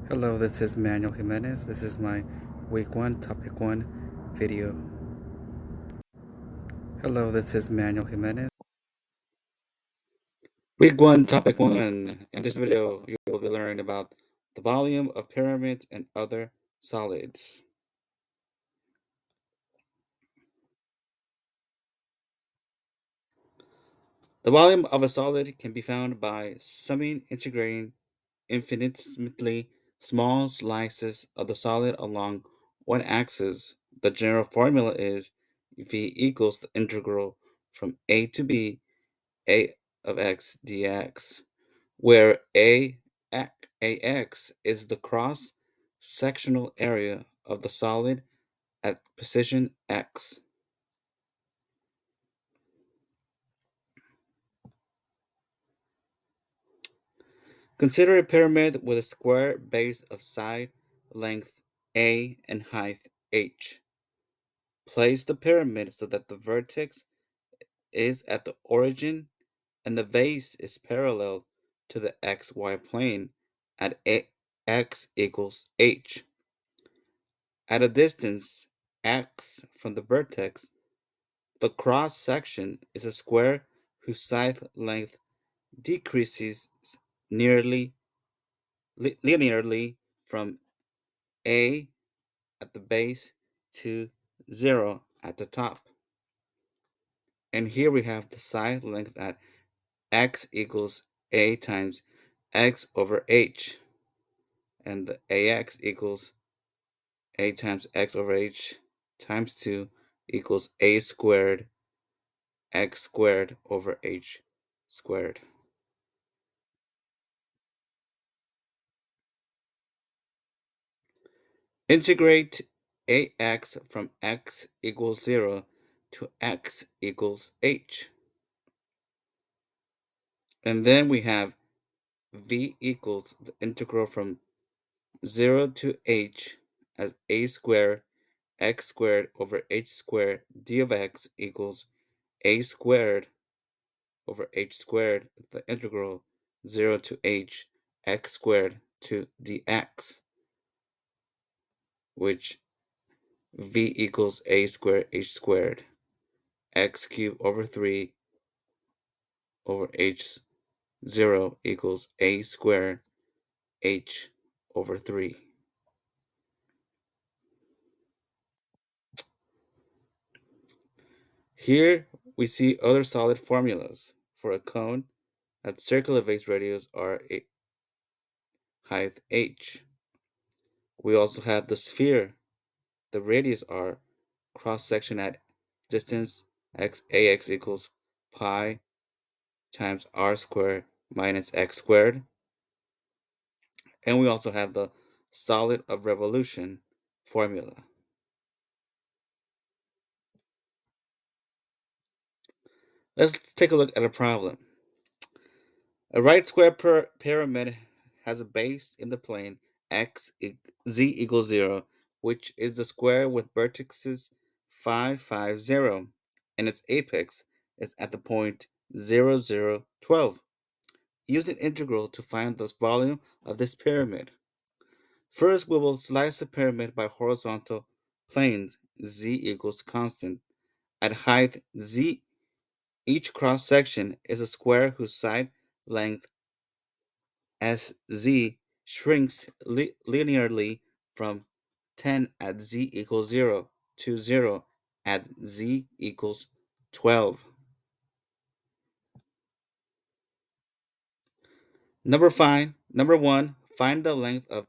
Hello, this is Manuel Jimenez. This is my week 1, topic 1 video. Hello, this is Manuel Jimenez. Week 1, topic 1. In this video, you will be learning about the volume of pyramids and other solids. The volume of a solid can be found by summing integrating infinitesimally small slices of the solid along one axis. The general formula is V equals the integral from a to b a of x dx, where ax is the cross-sectional area of the solid at position x. Consider a pyramid with a square base of side length a and height h. Place the pyramid so that the vertex is at the origin and the base is parallel to the xy plane at x equals h. At a distance x from the vertex, the cross section is a square whose side length decreases nearly linearly from a at the base to 0 at the top. And here we have the side length at x equals a times x over h, and the ax equals a times x over h times 2 equals a squared x squared over h squared. Integrate ax from x equals 0 to x equals h. And then we have v equals the integral from 0 to h as a squared x squared over h squared d of x equals a squared over h squared, the integral 0 to h x squared to dx, which v equals a squared h squared x cubed over 3 over h 0 equals a squared h over 3. Here we see other solid formulas. For a cone, that circular base radius are a height h. We also have the sphere. The radius r, cross section at distance ax equals pi times r squared minus x squared. And we also have the solid of revolution formula. Let's take a look at a problem. A right square pyramid has a base in the plane z equals 0, which is the square with vertices 5, 5, 0, and its apex is at the point 0, 0, 12. Use an integral to find the volume of this pyramid. First, we will slice the pyramid by horizontal planes z equals constant. At height z, each cross section is a square whose side length as z shrinks linearly from 10 at z equals 0 to 0 at z equals 12. Number 1, find the length of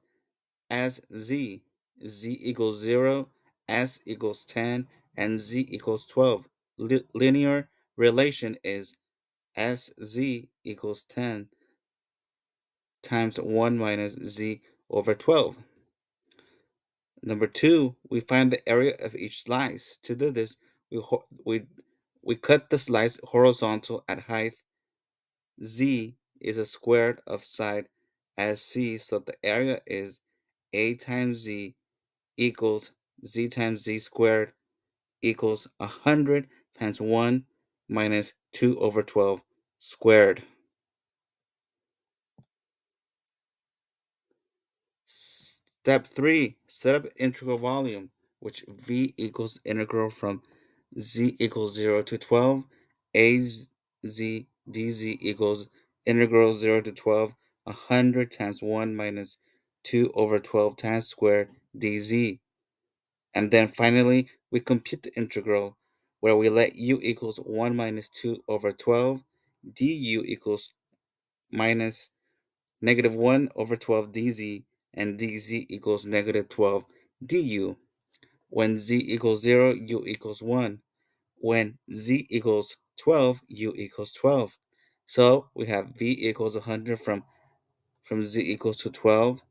as z equals 0, s equals 10, and z equals 12. Linear relation is sz equals 10 times 1 minus z over 12. Number 2, we find the area of each slice. To do this, we cut the slice horizontal at height z is a square of side as c, so the area is a times z equals z times z squared equals 100 times 1 minus 2 over 12 squared. Step 3, set up integral volume, which V equals integral from z equals 0 to 12, a z dz equals integral 0 to 12, 100 times 1 minus 2 over 12 times squared dz. And then finally, we compute the integral where we let u equals 1 minus 2 over 12, du equals minus negative 1 over 12 dz, and dz equals negative 12 du. When z equals 0, u equals 1. When z equals 12, u equals 12. So we have v equals 100 from z equals to 12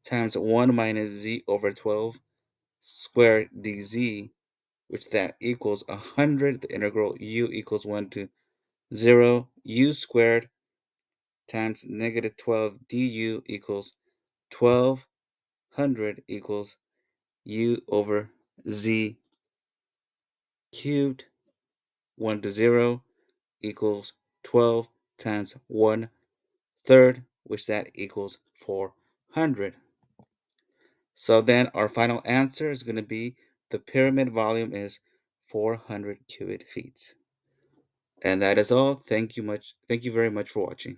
times 1 minus z over 12 squared dz, which that equals 100. The integral u equals 1 to 0, u squared times negative 12 du equals 1200 equals u over z cubed. 1 to 0 equals 12 times 1/3, which that equals 400. So then our final answer is going to be the pyramid volume is 400 cubic feet. And that is all. Thank you very much for watching.